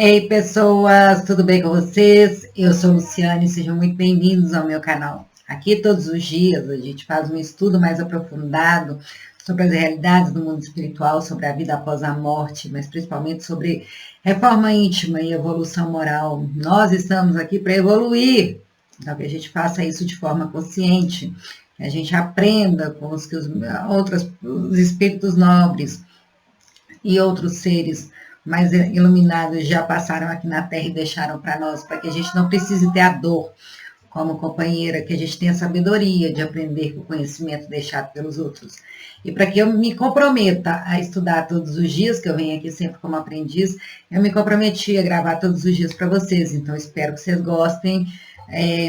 Ei, pessoas, tudo bem com vocês? Eu sou Luciane, sejam muito bem-vindos ao meu canal. Aqui todos os dias a gente faz um estudo mais aprofundado sobre as realidades do mundo espiritual, sobre a vida após a morte, mas principalmente sobre reforma íntima e evolução moral. Nós estamos aqui para evoluir, então que a gente faça isso de forma consciente, que a gente aprenda com os espíritos nobres e outros seres mais iluminados já passaram aqui na Terra e deixaram para nós, para que a gente não precise ter a dor como companheira, que a gente tenha sabedoria de aprender com o conhecimento deixado pelos outros. E para que eu me comprometa a estudar todos os dias, que eu venho aqui sempre como aprendiz, eu me comprometi a gravar todos os dias para vocês, então espero que vocês gostem,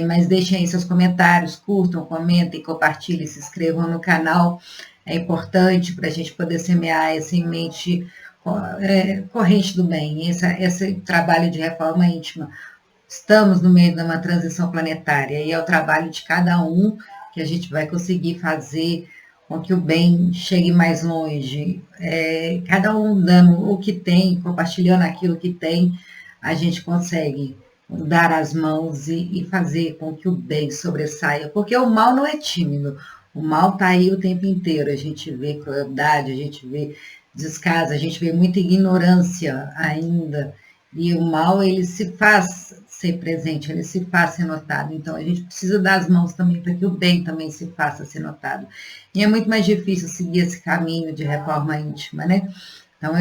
mas deixem aí seus comentários, curtam, comentem, compartilhem, se inscrevam no canal, é importante para a gente poder semear essa semente corrente do bem, esse trabalho de reforma íntima. Estamos no meio de uma transição planetária e é o trabalho de cada um que a gente vai conseguir fazer com que o bem chegue mais longe. Cada um dando o que tem, compartilhando aquilo que tem, a gente consegue dar as mãos e fazer com que o bem sobressaia, porque o mal não é tímido, o mal está aí o tempo inteiro, a gente vê crueldade, a gente vê descaso, a gente vê muita ignorância ainda, e o mal, ele se faz ser presente, ele se faz ser notado, então a gente precisa dar as mãos também para que o bem também se faça ser notado, e é muito mais difícil seguir esse caminho de reforma íntima, né? Então,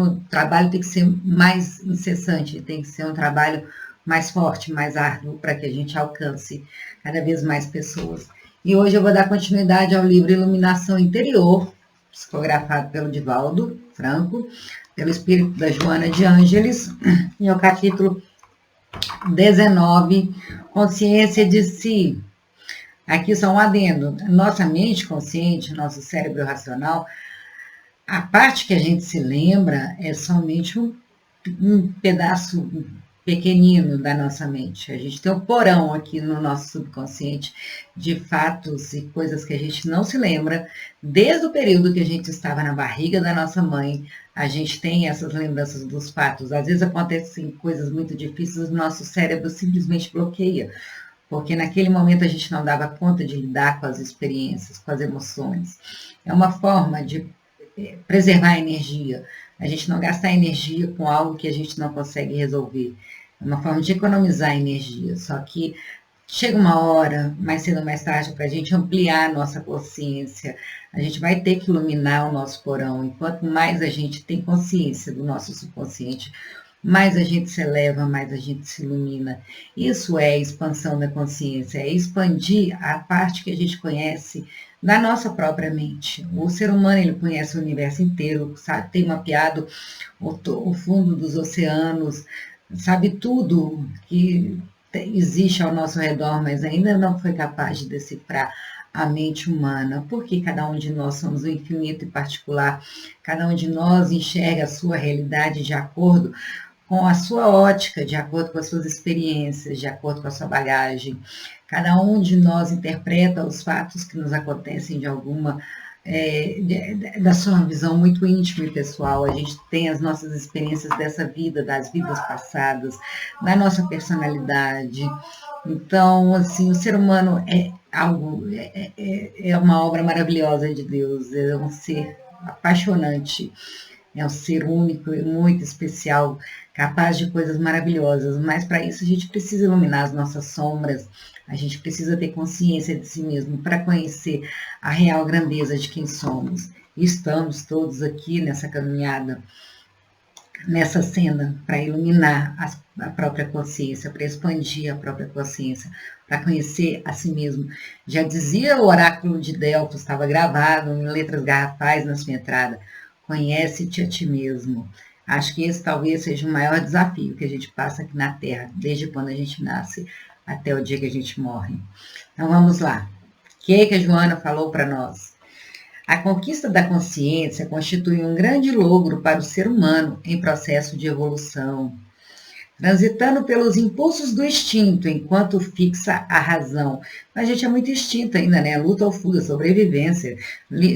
o trabalho tem que ser mais incessante, tem que ser um trabalho mais forte, mais árduo, para que a gente alcance cada vez mais pessoas. E hoje eu vou dar continuidade ao livro Iluminação Interior, psicografado pelo Divaldo Franco, pelo espírito da Joana de Ângeles, e o capítulo 19, Consciência de Si. Aqui só um adendo. Nossa mente consciente, nosso cérebro racional, a parte que a gente se lembra é somente um pedaço pequenino da nossa mente. A gente tem um porão aqui no nosso subconsciente de fatos e coisas que a gente não se lembra. Desde o período que a gente estava na barriga da nossa mãe, a gente tem essas lembranças dos fatos. Às vezes acontecem coisas muito difíceis, o nosso cérebro simplesmente bloqueia, porque naquele momento a gente não dava conta de lidar com as experiências, com as emoções. É uma forma de preservar a energia, a gente não gastar energia com algo que a gente não consegue resolver. É uma forma de economizar energia, só que chega uma hora, mais cedo ou mais tarde, para a gente ampliar a nossa consciência, a gente vai ter que iluminar o nosso porão, e quanto mais a gente tem consciência do nosso subconsciente, mais a gente se eleva, mais a gente se ilumina. Isso é a expansão da consciência, é expandir a parte que a gente conhece da nossa própria mente. O ser humano, ele conhece o universo inteiro, sabe, tem mapeado o fundo dos oceanos, sabe tudo que existe ao nosso redor, mas ainda não foi capaz de decifrar a mente humana, porque cada um de nós somos o infinito e particular, cada um de nós enxerga a sua realidade de acordo com a sua ótica, de acordo com as suas experiências, de acordo com a sua bagagem. Cada um de nós interpreta os fatos que nos acontecem de alguma, da sua visão muito íntima e pessoal. A gente tem as nossas experiências dessa vida, das vidas passadas, da nossa personalidade. Então, assim, o ser humano é algo, é uma obra maravilhosa de Deus, é um ser apaixonante. É um ser único e muito especial, capaz de coisas maravilhosas, mas para isso a gente precisa iluminar as nossas sombras, a gente precisa ter consciência de si mesmo para conhecer a real grandeza de quem somos. E estamos todos aqui nessa caminhada, nessa cena, para iluminar a própria consciência, para expandir a própria consciência, para conhecer a si mesmo. Já dizia o oráculo de Delfos, estava gravado em letras garrafais na sua entrada: conhece-te a ti mesmo. Acho que esse talvez seja o maior desafio que a gente passa aqui na Terra, desde quando a gente nasce até o dia que a gente morre. Então vamos lá. O que a Joana falou para nós? A conquista da consciência constitui um grande logro para o ser humano em processo de evolução, transitando pelos impulsos do instinto, enquanto fixa a razão. A gente é muito instinto ainda, né? Luta ou fuga, sobrevivência.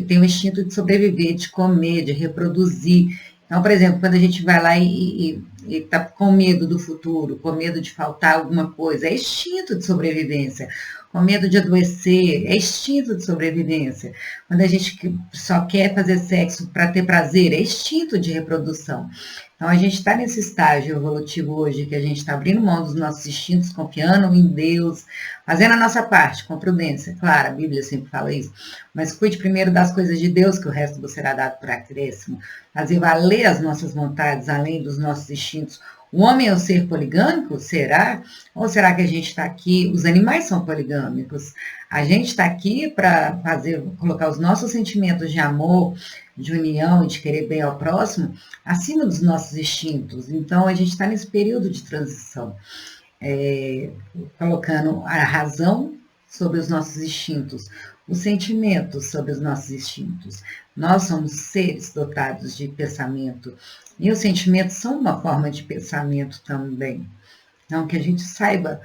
Tem o instinto de sobreviver, de comer, de reproduzir. Então, por exemplo, quando a gente vai lá e e está com medo do futuro, com medo de faltar alguma coisa, é instinto de sobrevivência. Com medo de adoecer, é instinto de sobrevivência. Quando a gente só quer fazer sexo para ter prazer, é instinto de reprodução. Então, a gente está nesse estágio evolutivo hoje, que a gente está abrindo mão dos nossos instintos, confiando em Deus, fazendo a nossa parte, com prudência. Claro, a Bíblia sempre fala isso, mas cuide primeiro das coisas de Deus, que o resto vos será dado por acréscimo. Fazer valer as nossas vontades, além dos nossos instintos. O homem é um ser poligâmico? Será? Ou será que a gente está aqui, os animais são poligâmicos? A gente está aqui para colocar os nossos sentimentos de amor, de união, de querer bem ao próximo, acima dos nossos instintos. Então, a gente está nesse período de transição, colocando a razão sobre os nossos instintos, os sentimentos sobre os nossos instintos. Nós somos seres dotados de pensamento, e os sentimentos são uma forma de pensamento também. Então, que a gente saiba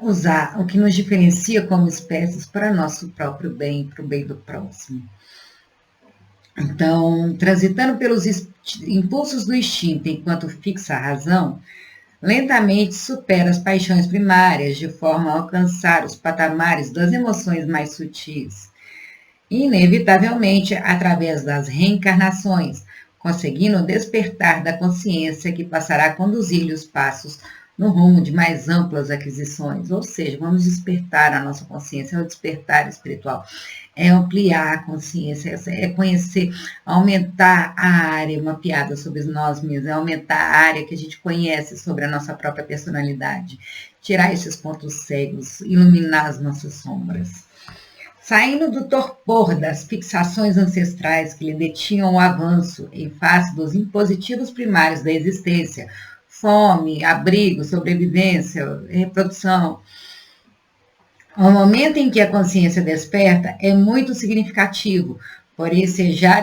usar o que nos diferencia como espécies para nosso próprio bem, para o bem do próximo. Então, transitando pelos impulsos do instinto enquanto fixa a razão, lentamente supera as paixões primárias, de forma a alcançar os patamares das emoções mais sutis. Inevitavelmente, através das reencarnações, conseguindo despertar da consciência que passará a conduzir-lhe os passos no rumo de mais amplas aquisições. Ou seja, vamos despertar a nossa consciência, é o despertar espiritual. É ampliar a consciência, é conhecer, aumentar a área mapeada sobre nós mesmos, é aumentar a área que a gente conhece sobre a nossa própria personalidade, tirar esses pontos cegos, iluminar as nossas sombras. Saindo do torpor das fixações ancestrais que lhe detinham o avanço em face dos impositivos primários da existência, fome, abrigo, sobrevivência, reprodução. O momento em que a consciência desperta é muito significativo, por ensejar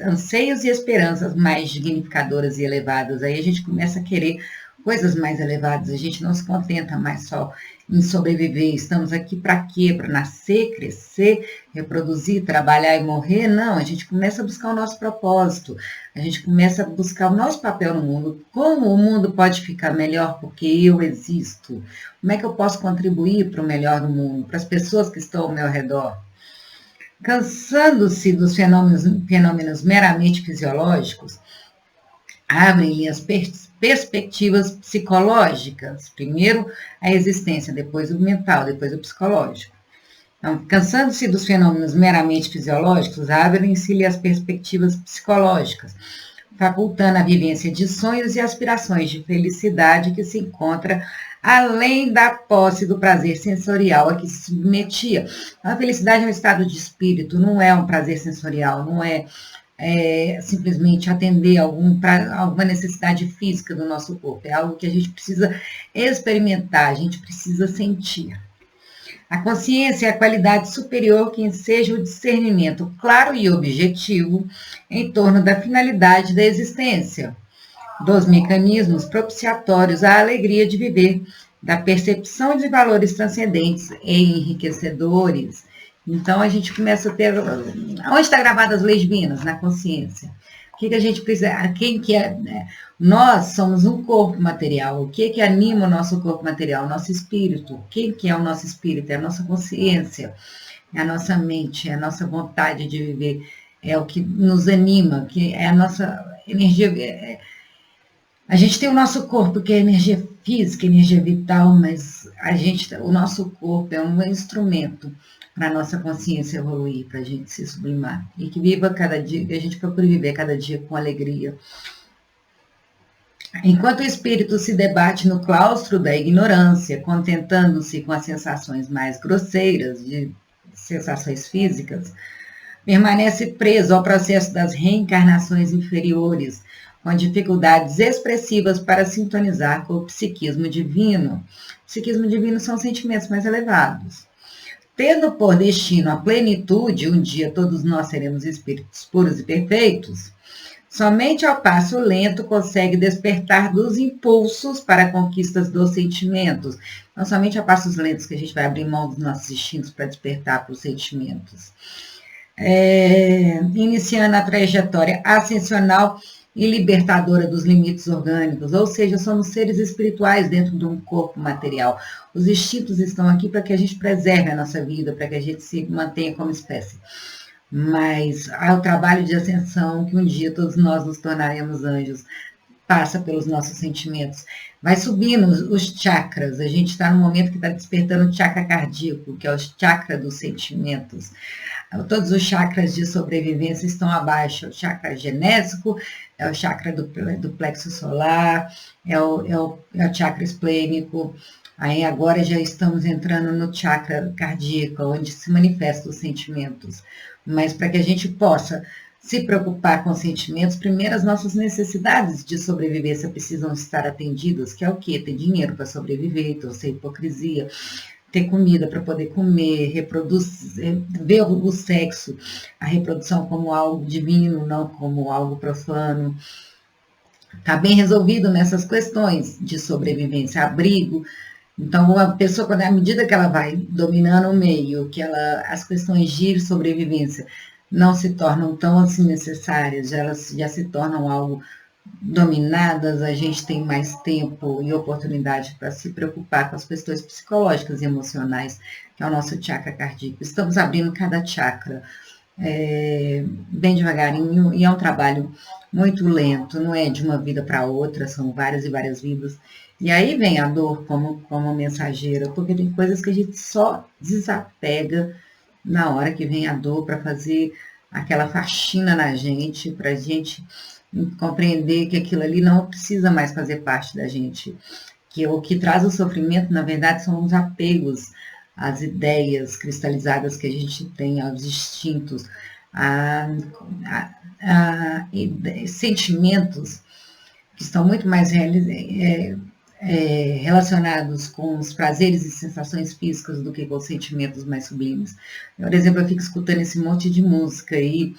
anseios e esperanças mais dignificadoras e elevadas. Aí a gente começa a querer coisas mais elevadas, a gente não se contenta mais só em sobreviver. Estamos aqui para quê? Para nascer, crescer, reproduzir, trabalhar e morrer? Não, a gente começa a buscar o nosso propósito, a gente começa a buscar o nosso papel no mundo. Como o mundo pode ficar melhor porque eu existo? Como é que eu posso contribuir para o melhor do mundo, para as pessoas que estão ao meu redor? Cansando-se dos fenômenos meramente fisiológicos, abrem-lhe as perspectivas psicológicas. Primeiro a existência, depois o mental, depois o psicológico. Então, cansando-se dos fenômenos meramente fisiológicos, abrem-se-lhe as perspectivas psicológicas, facultando a vivência de sonhos e aspirações de felicidade que se encontra além da posse do prazer sensorial a que se submetia. A felicidade é um estado de espírito, não é um prazer sensorial, não é simplesmente atender alguma necessidade física do nosso corpo. É algo que a gente precisa experimentar, a gente precisa sentir. A consciência é a qualidade superior que enseja o discernimento claro e objetivo em torno da finalidade da existência, dos mecanismos propiciatórios à alegria de viver, da percepção de valores transcendentes e enriquecedores. Então, a gente começa a ter... Onde está gravadas as leis divinas? Na consciência. O que a gente precisa... Quem que é... Nós somos um corpo material. O que anima o nosso corpo material? O nosso espírito. Quem que é o nosso espírito? É a nossa consciência, é a nossa mente, é a nossa vontade de viver, é o que nos anima, que é a nossa energia... A gente tem o nosso corpo, que é energia física, energia vital, mas o nosso corpo é um instrumento para a nossa consciência evoluir, para a gente se sublimar. E que viva cada dia, que a gente procure viver cada dia com alegria. Enquanto o espírito se debate no claustro da ignorância, contentando-se com as sensações mais grosseiras, de sensações físicas, permanece preso ao processo das reencarnações inferiores, com dificuldades expressivas para sintonizar com o psiquismo divino. O psiquismo divino são sentimentos mais elevados. Tendo por destino a plenitude, um dia todos nós seremos espíritos puros e perfeitos, somente ao passo lento consegue despertar dos impulsos para conquistas dos sentimentos. Não somente a passos lentos que a gente vai abrir mão dos nossos instintos para despertar para os sentimentos. Iniciando a trajetória ascensional e libertadora dos limites orgânicos, ou seja, somos seres espirituais dentro de um corpo material. Os instintos estão aqui para que a gente preserve a nossa vida, para que a gente se mantenha como espécie. Mas há o trabalho de ascensão, que um dia todos nós nos tornaremos anjos, passa pelos nossos sentimentos. Vai subindo os chakras, a gente está no momento que está despertando o chakra cardíaco, que é o chakra dos sentimentos. Todos os chakras de sobrevivência estão abaixo, o chakra genésico, é o chakra do plexo solar, é o chakra esplênico. Aí agora já estamos entrando no chakra cardíaco, onde se manifestam os sentimentos. Mas para que a gente possa se preocupar com os sentimentos, primeiro as nossas necessidades de sobrevivência precisam estar atendidas, que é o quê? Ter dinheiro para sobreviver, então sem hipocrisia, ter comida para poder comer, reproduzir, ver o sexo, a reprodução como algo divino, não como algo profano. Está bem resolvido nessas questões de sobrevivência, abrigo. Então, a pessoa, à medida que ela vai dominando o meio, que as questões de sobrevivência não se tornam tão assim necessárias, elas já se tornam algo dominadas, a gente tem mais tempo e oportunidade para se preocupar com as questões psicológicas e emocionais, que é o nosso chakra cardíaco. Estamos abrindo cada chakra bem devagarinho, e é um trabalho muito lento, não é de uma vida para outra, são várias e várias vidas. E aí vem a dor como mensageira, porque tem coisas que a gente só desapega na hora que vem a dor para fazer aquela faxina na gente, para a gente compreender que aquilo ali não precisa mais fazer parte da gente. Que o que traz o sofrimento, na verdade, são os apegos às ideias cristalizadas que a gente tem, aos instintos, a sentimentos que estão muito mais relacionados com os prazeres e sensações físicas do que com os sentimentos mais sublimes. Por exemplo, eu fico escutando esse monte de música aí,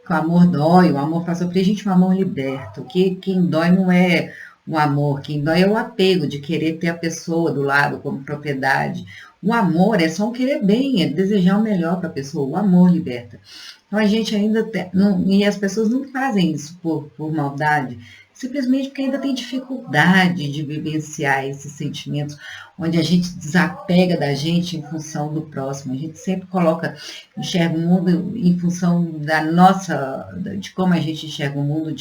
que o amor dói, o amor faz sofrer. Gente, o amor liberta. Quem dói não é o amor, quem dói é o apego de querer ter a pessoa do lado como propriedade. O amor é só um querer bem, é desejar o melhor para a pessoa. O amor liberta. Então a gente ainda e as pessoas não fazem isso por maldade, simplesmente porque ainda tem dificuldade de vivenciar esses sentimentos, onde a gente desapega da gente em função do próximo. A gente sempre enxerga o mundo em função de como a gente enxerga o mundo,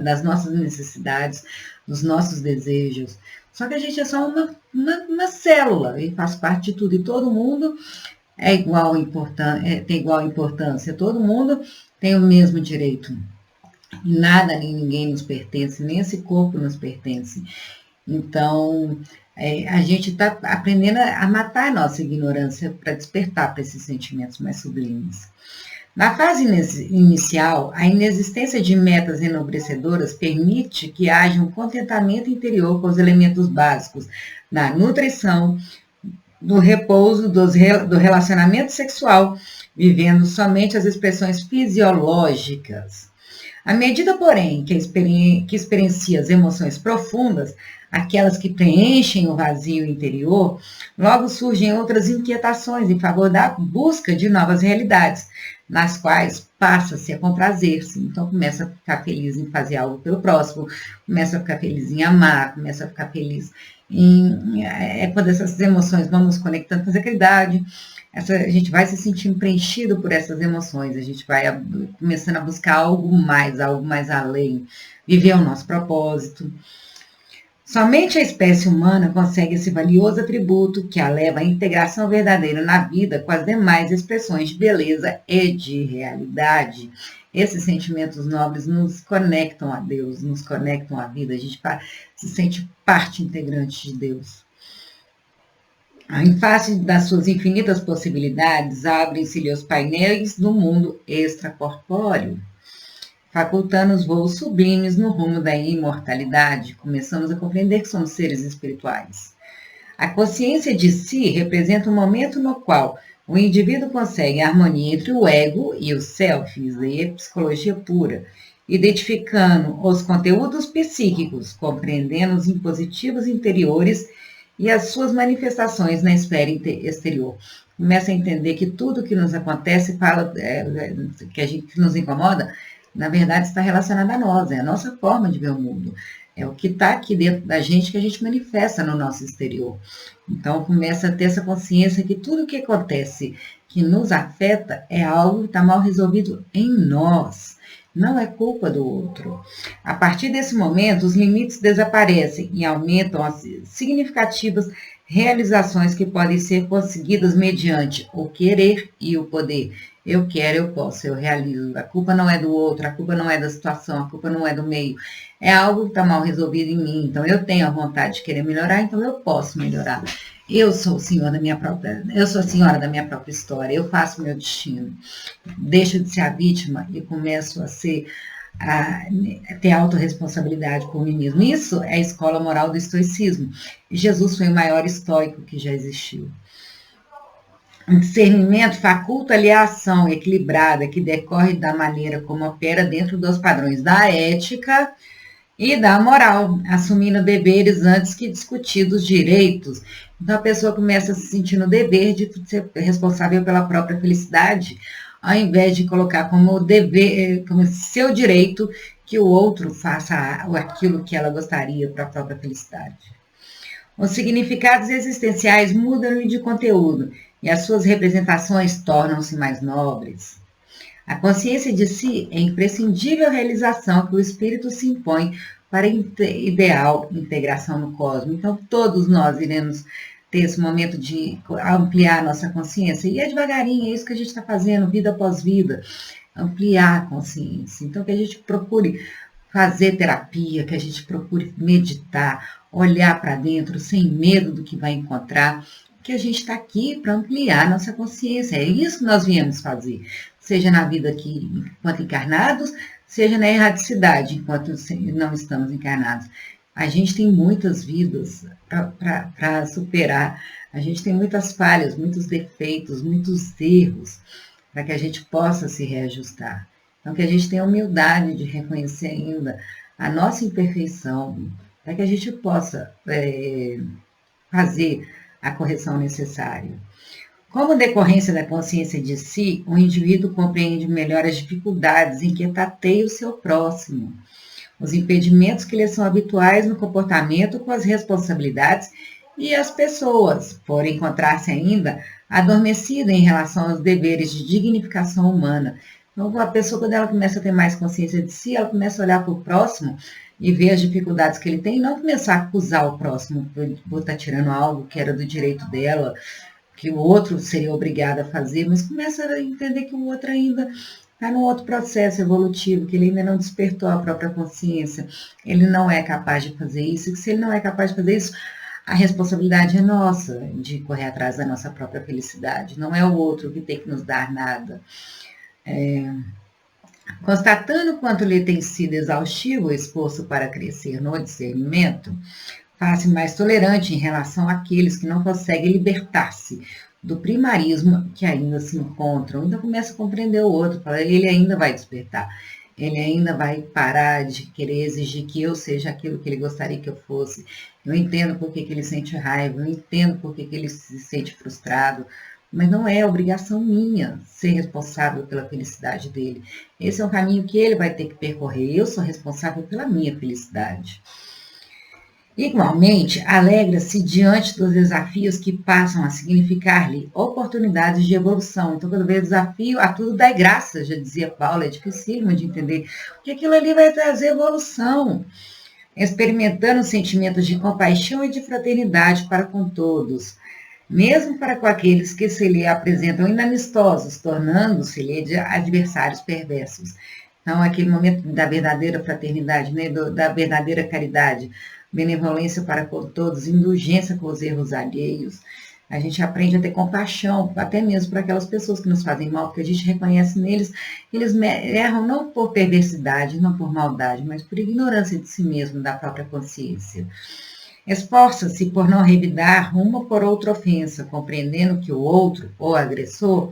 das nossas necessidades, dos nossos desejos. Só que a gente é só uma célula e faz parte de tudo, e todo mundo tem igual importância, todo mundo tem o mesmo direito. Nada nem ninguém nos pertence, nem esse corpo nos pertence. Então, a gente está aprendendo a matar a nossa ignorância para despertar para esses sentimentos mais sublimes. Na fase inicial, a inexistência de metas enobrecedoras permite que haja um contentamento interior com os elementos básicos da nutrição, do repouso, do relacionamento sexual, vivendo somente as expressões fisiológicas. À medida, porém, que experiencia as emoções profundas, aquelas que preenchem o vazio interior, logo surgem outras inquietações em favor da busca de novas realidades, nas quais passa-se a comprazer-se. Então, começa a ficar feliz em fazer algo pelo próximo, começa a ficar feliz em amar, começa a ficar feliz quando essas emoções vão nos conectando com a sacredade. A gente vai se sentindo preenchido por essas emoções, a gente vai começando a buscar algo mais além, viver o nosso propósito. Somente a espécie humana consegue esse valioso atributo que a leva à integração verdadeira na vida com as demais expressões de beleza e de realidade. Esses sentimentos nobres nos conectam a Deus, nos conectam à vida, a gente se sente parte integrante de Deus. Em face das suas infinitas possibilidades, abrem-se-lhe os painéis do mundo extracorpóreo, facultando os voos sublimes no rumo da imortalidade. Começamos a compreender que somos seres espirituais. A consciência de si representa um momento no qual o indivíduo consegue a harmonia entre o ego e o self, isso aí é psicologia pura, identificando os conteúdos psíquicos, compreendendo os impositivos interiores e as suas manifestações na esfera exterior. Começa a entender que tudo que nos acontece, que nos incomoda, na verdade está relacionada a nós, é a nossa forma de ver o mundo. É o que está aqui dentro da gente que a gente manifesta no nosso exterior. Então começa a ter essa consciência que tudo que acontece que nos afeta é algo que está mal resolvido em nós. Não é culpa do outro. A partir desse momento, os limites desaparecem e aumentam as significativas realizações que podem ser conseguidas mediante o querer e o poder. Eu quero, eu posso, eu realizo. A culpa não é do outro, a culpa não é da situação, a culpa não é do meio. É algo que está mal resolvido em mim. Então, eu tenho a vontade de querer melhorar, então eu posso melhorar. Eu sou o senhor da minha própria, eu sou a senhora da minha própria história, eu faço o meu destino. Deixo de ser a vítima e começo a ter autorresponsabilidade por mim mesmo. Isso é a escola moral do estoicismo. Jesus foi o maior estoico que já existiu. O discernimento faculta-lhe a ação equilibrada que decorre da maneira como opera dentro dos padrões da ética e da moral, assumindo deveres antes que discutidos direitos. Então a pessoa começa a se sentir no dever de ser responsável pela própria felicidade, ao invés de colocar como dever, como seu direito que o outro faça aquilo que ela gostaria para a própria felicidade. Os significados existenciais mudam de conteúdo e as suas representações tornam-se mais nobres. A consciência de si é a imprescindível realização que o espírito se impõe para a ideal integração no cosmos. Então, todos nós iremos ter esse momento de ampliar a nossa consciência. E é devagarinho, é isso que a gente está fazendo, vida após vida. Ampliar a consciência. Então, que a gente procure fazer terapia, que a gente procure meditar, olhar para dentro sem medo do que vai encontrar, que a gente está aqui para ampliar a nossa consciência. É isso que nós viemos fazer, seja na vida aqui enquanto encarnados, seja na erradicidade enquanto não estamos encarnados. A gente tem muitas vidas para superar, a gente tem muitas falhas, muitos defeitos, muitos erros, para que a gente possa se reajustar. Então, que a gente tenha humildade de reconhecer ainda a nossa imperfeição, para que a gente possa fazer a correção necessária. Como decorrência da consciência de si, o indivíduo compreende melhor as dificuldades em que tateia o seu próximo, os impedimentos que lhe são habituais no comportamento com as responsabilidades e as pessoas, por encontrar-se ainda adormecida em relação aos deveres de dignificação humana. Então, a pessoa, quando ela começa a ter mais consciência de si, ela começa a olhar para o próximo e ver as dificuldades que ele tem, e não começar a acusar o próximo por estar tirando algo que era do direito dela, que o outro seria obrigado a fazer, mas começa a entender que o outro ainda está num outro processo evolutivo, que ele ainda não despertou a própria consciência, ele não é capaz de fazer isso, e que se ele não é capaz de fazer isso, a responsabilidade é nossa, de correr atrás da nossa própria felicidade, não é o outro que tem que nos dar nada. Constatando quanto lhe tem sido exaustivo o esforço para crescer no discernimento, faz-se mais tolerante em relação àqueles que não conseguem libertar-se do primarismo que ainda se encontram. Então começa a compreender o outro, fala, ele ainda vai despertar, ele ainda vai parar de querer exigir que eu seja aquilo que ele gostaria que eu fosse. Eu entendo por que ele sente raiva, eu entendo por que ele se sente frustrado, mas não é obrigação minha ser responsável pela felicidade dele. Esse é um caminho que ele vai ter que percorrer. Eu sou responsável pela minha felicidade. Igualmente, alegra-se diante dos desafios que passam a significar-lhe oportunidades de evolução. Então, quando vê desafio, a tudo dá graça, já dizia Paulo, é dificílimo de entender, porque aquilo ali vai trazer evolução, experimentando sentimentos de compaixão e de fraternidade para com todos, mesmo para com aqueles que se lhe apresentam inamistosos, tornando-se-lhe adversários perversos. Então, aquele momento da verdadeira fraternidade, né, da verdadeira caridade, benevolência para com todos, indulgência com os erros alheios. A gente aprende a ter compaixão, até mesmo para aquelas pessoas que nos fazem mal, porque a gente reconhece neles, eles erram não por perversidade, não por maldade, mas por ignorância de si mesmo, da própria consciência. Esforça-se por não revidar uma por outra ofensa, compreendendo que o outro, ou agressor,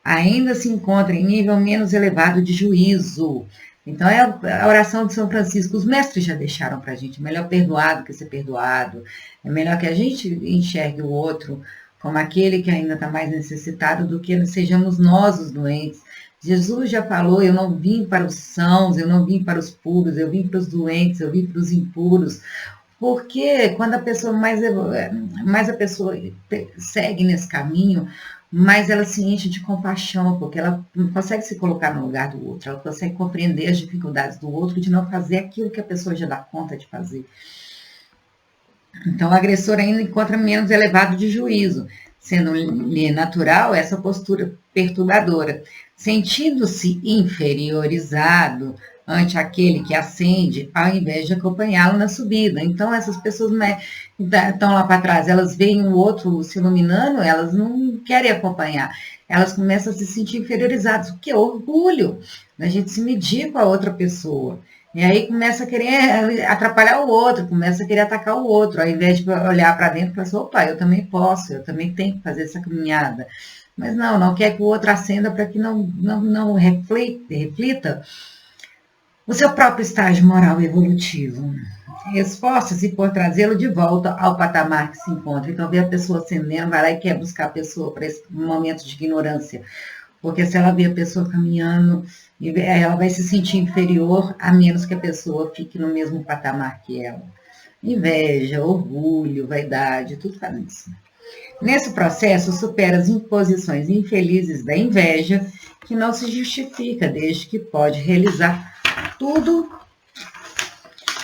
ainda se encontra em nível menos elevado de juízo. Então, é a oração de São Francisco. Os mestres já deixaram para a gente, melhor perdoar do que ser perdoado. É melhor que a gente enxergue o outro como aquele que ainda está mais necessitado do que sejamos nós os doentes, Jesus já falou, eu não vim para os sãos, eu não vim para os puros, eu vim para os doentes, eu vim para os impuros. Porque quando a pessoa mais a pessoa segue nesse caminho, mais ela se enche de compaixão, porque ela não consegue se colocar no lugar do outro, ela consegue compreender as dificuldades do outro de não fazer aquilo que a pessoa já dá conta de fazer. Então, o agressor ainda encontra menos elevado de juízo, sendo-lhe natural essa postura perturbadora, sentindo-se inferiorizado ante aquele que ascende, ao invés de acompanhá-lo na subida. Então, essas pessoas estão lá para trás, elas veem o outro se iluminando, elas não querem acompanhar, elas começam a se sentir inferiorizadas, o que é orgulho, da gente se medir com a outra pessoa. E aí começa a querer atrapalhar o outro, começa a querer atacar o outro, ao invés de olhar para dentro e falar assim, opa, eu também posso, eu também tenho que fazer essa caminhada. Mas não quer que o outro acenda para que não reflita o seu próprio estágio moral e evolutivo. Esforça-se por trazê-lo de volta ao patamar que se encontra. Então, vê a pessoa acendendo, vai lá e quer buscar a pessoa para esse momento de ignorância. Porque se ela vê a pessoa caminhando, ela vai se sentir inferior, a menos que a pessoa fique no mesmo patamar que ela. Inveja, orgulho, vaidade, tudo faz isso. Nesse processo, supera as imposições infelizes da inveja, que não se justifica, desde que pode realizar tudo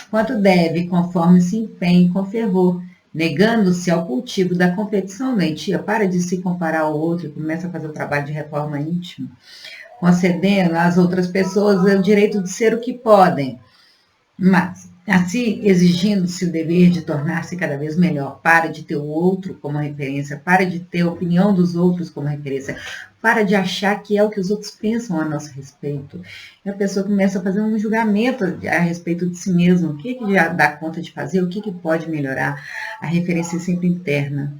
quanto deve, conforme se empenhe com fervor, negando-se ao cultivo da competição doentia. Para de se comparar ao outro e começa a fazer o trabalho de reforma íntima, concedendo às outras pessoas o direito de ser o que podem, mas assim exigindo-se o dever de tornar-se cada vez melhor. Para de ter o outro como referência, para de ter a opinião dos outros como referência, para de achar que é o que os outros pensam a nosso respeito. E a pessoa começa a fazer um julgamento a respeito de si mesma, o que já dá conta de fazer, o que pode melhorar. A referência é sempre interna.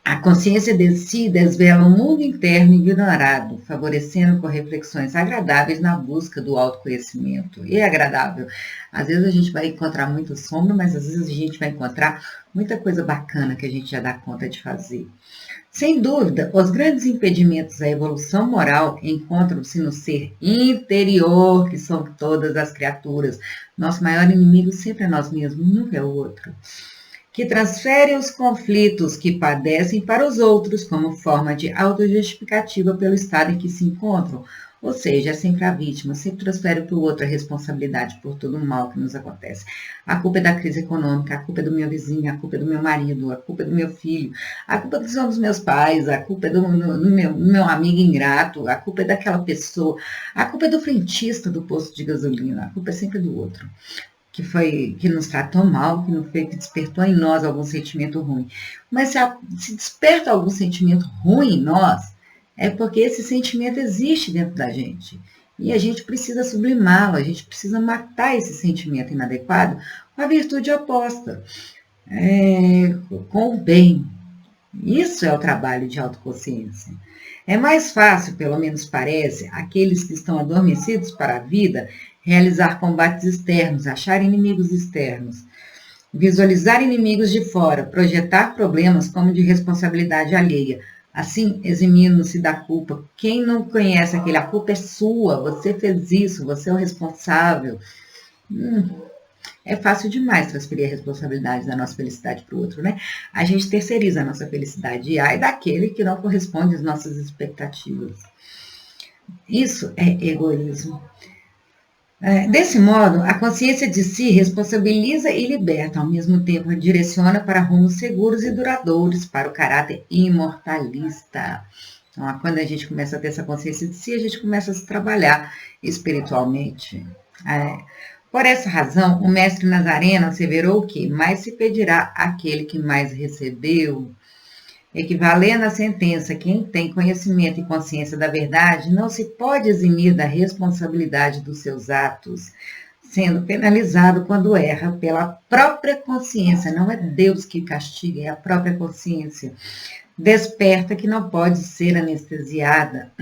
A consciência de si desvela o mundo interno ignorado, favorecendo com reflexões agradáveis na busca do autoconhecimento. E é agradável. Às vezes a gente vai encontrar muita sombra, mas às vezes a gente vai encontrar muita coisa bacana que a gente já dá conta de fazer. Sem dúvida, os grandes impedimentos à evolução moral encontram-se no ser interior, que são todas as criaturas. Nosso maior inimigo sempre é nós mesmos, nunca é o outro. Que transfere os conflitos que padecem para os outros como forma de autojustificativa pelo estado em que se encontram. Ou seja, é sempre a vítima, sempre transfere para o outro a responsabilidade por todo o mal que nos acontece. A culpa é da crise econômica, a culpa é do meu vizinho, a culpa é do meu marido, a culpa é do meu filho, a culpa são dos meus pais, a culpa é do meu amigo ingrato, a culpa é daquela pessoa, a culpa é do frentista do posto de gasolina, a culpa é sempre do outro. Que nos tratou mal, que despertou em nós algum sentimento ruim. Mas se desperta algum sentimento ruim em nós, é porque esse sentimento existe dentro da gente. E a gente precisa sublimá-lo, a gente precisa matar esse sentimento inadequado com a virtude oposta, com o bem. Isso é o trabalho de autoconsciência. É mais fácil, pelo menos parece, aqueles que estão adormecidos para a vida, realizar combates externos, achar inimigos externos, visualizar inimigos de fora, projetar problemas como de responsabilidade alheia, assim eximindo-se da culpa. Quem não conhece aquele, a culpa é sua, você fez isso, você é o responsável. É fácil demais transferir a responsabilidade da nossa felicidade para o outro, né? A gente terceiriza a nossa felicidade e ai daquele que não corresponde às nossas expectativas. Isso é egoísmo. Desse modo, a consciência de si responsabiliza e liberta, ao mesmo tempo direciona para rumos seguros e duradouros para o caráter imortalista. Então, quando a gente começa a ter essa consciência de si, a gente começa a se trabalhar espiritualmente. Por essa razão, o mestre Nazareno asseverou que mais se pedirá àquele que mais recebeu. Equivalendo à sentença, quem tem conhecimento e consciência da verdade não se pode eximir da responsabilidade dos seus atos, sendo penalizado quando erra pela própria consciência. Não é Deus que castiga, é a própria consciência. Desperta que não pode ser anestesiada.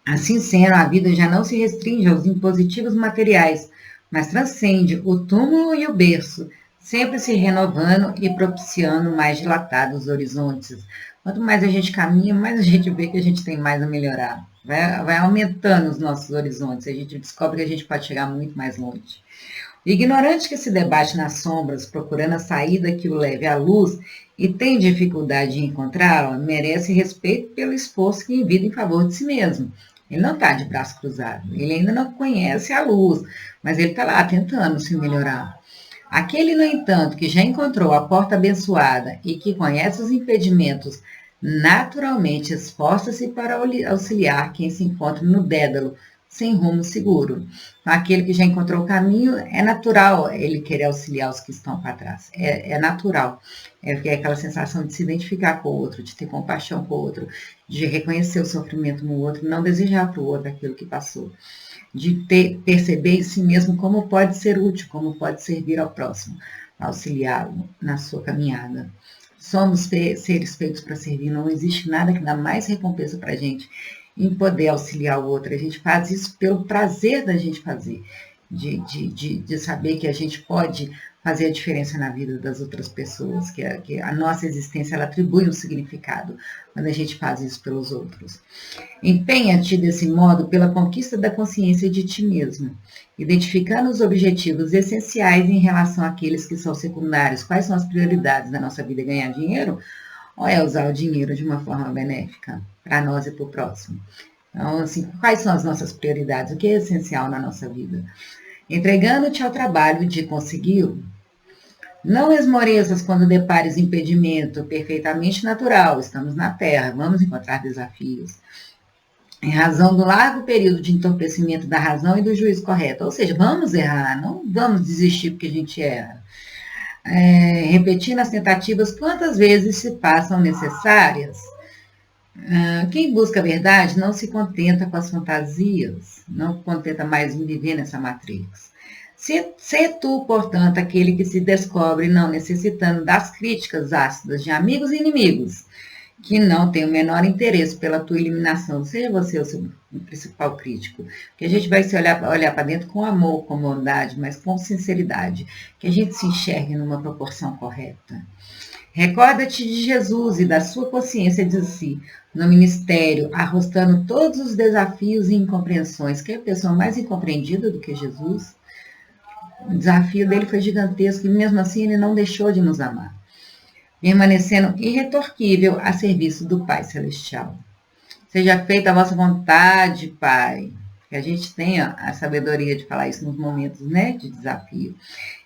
Assim sendo, a vida já não se restringe aos impositivos materiais, mas transcende o túmulo e o berço, sempre se renovando e propiciando mais dilatados horizontes. Quanto mais a gente caminha, mais a gente vê que a gente tem mais a melhorar. Vai aumentando os nossos horizontes, a gente descobre que a gente pode chegar muito mais longe. O ignorante que se debate nas sombras, procurando a saída que o leve à luz e tem dificuldade de encontrá-la, merece respeito pelo esforço que envia em favor de si mesmo. Ele não está de braço cruzado, ele ainda não conhece a luz, mas ele está lá tentando se melhorar. Aquele, no entanto, que já encontrou a porta abençoada e que conhece os impedimentos, naturalmente esforça-se para auxiliar quem se encontra no dédalo, sem rumo seguro. Então, aquele que já encontrou o caminho, é natural ele querer auxiliar os que estão para trás. É natural. É aquela sensação de se identificar com o outro, de ter compaixão com o outro, de reconhecer o sofrimento no outro, não desejar para o outro aquilo que passou. De perceber em si mesmo como pode ser útil, como pode servir ao próximo, auxiliá-lo na sua caminhada. Somos seres feitos para servir, não existe nada que dá mais recompensa para a gente em poder auxiliar o outro. A gente faz isso pelo prazer da gente fazer, de saber que a gente pode fazer a diferença na vida das outras pessoas, que a nossa existência ela atribui um significado quando a gente faz isso pelos outros. Empenha-te desse modo pela conquista da consciência de ti mesmo, identificando os objetivos essenciais em relação àqueles que são secundários. Quais são as prioridades da nossa vida? Ganhar dinheiro? Ou é usar o dinheiro de uma forma benéfica para nós e para o próximo? Então, assim, quais são as nossas prioridades? O que é essencial na nossa vida? Entregando-te ao trabalho de consegui-lo. Não esmoreças quando depares impedimento perfeitamente natural. Estamos na Terra, vamos encontrar desafios. Em razão do largo período de entorpecimento da razão e do juízo correto. Ou seja, vamos errar, não vamos desistir porque a gente erra. Repetindo as tentativas quantas vezes se passam necessárias. Quem busca a verdade não se contenta com as fantasias, não contenta mais em viver nessa matrix. Se tu, portanto, aquele que se descobre não necessitando das críticas ácidas de amigos e inimigos, que não tem o menor interesse pela tua eliminação, seja você o seu principal crítico, que a gente vai se olhar para dentro com amor, com bondade, mas com sinceridade, que a gente se enxergue numa proporção correta. Recorda-te de Jesus e da sua consciência de si, no ministério, arrostando todos os desafios e incompreensões. Que é a pessoa mais incompreendida do que Jesus? O desafio dele foi gigantesco e mesmo assim ele não deixou de nos amar, permanecendo irretorquível a serviço do Pai Celestial. Seja feita a vossa vontade, Pai. Que a gente tenha a sabedoria de falar isso nos momentos, né, de desafio.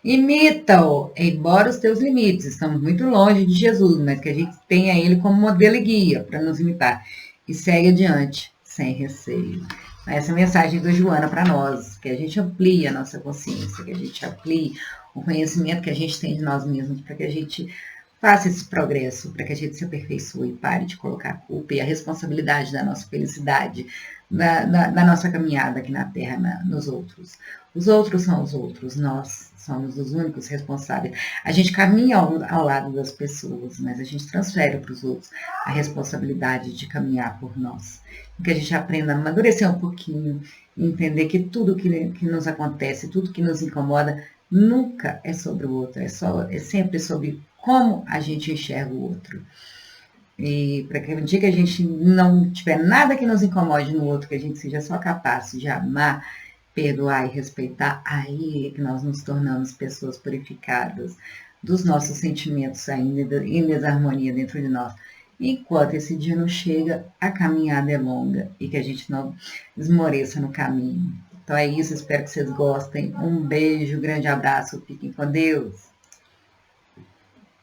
Imita-o, embora os teus limites. Estamos muito longe de Jesus, mas que a gente tenha ele como modelo e guia para nos imitar. E segue adiante, sem receio. Essa é a mensagem do Joana para nós, que a gente amplie a nossa consciência, que a gente amplie o conhecimento que a gente tem de nós mesmos, para que a gente faça esse progresso, para que a gente se aperfeiçoe e pare de colocar a culpa e a responsabilidade da nossa felicidade, da nossa caminhada aqui na Terra, nos outros. Os outros são os outros, nós somos os únicos responsáveis. A gente caminha ao lado das pessoas, mas a gente transfere para os outros a responsabilidade de caminhar por nós. Que a gente aprenda a amadurecer um pouquinho, entender que tudo que nos acontece, tudo que nos incomoda, nunca é sobre o outro, é sempre sobre como a gente enxerga o outro. E para que no dia que a gente não tiver nada que nos incomode no outro, que a gente seja só capaz de amar, perdoar e respeitar, aí é que nós nos tornamos pessoas purificadas dos nossos sentimentos ainda em desarmonia dentro de nós. Enquanto esse dia não chega, a caminhada é longa e que a gente não esmoreça no caminho. Então é isso, espero que vocês gostem. Um beijo, grande abraço, fiquem com Deus.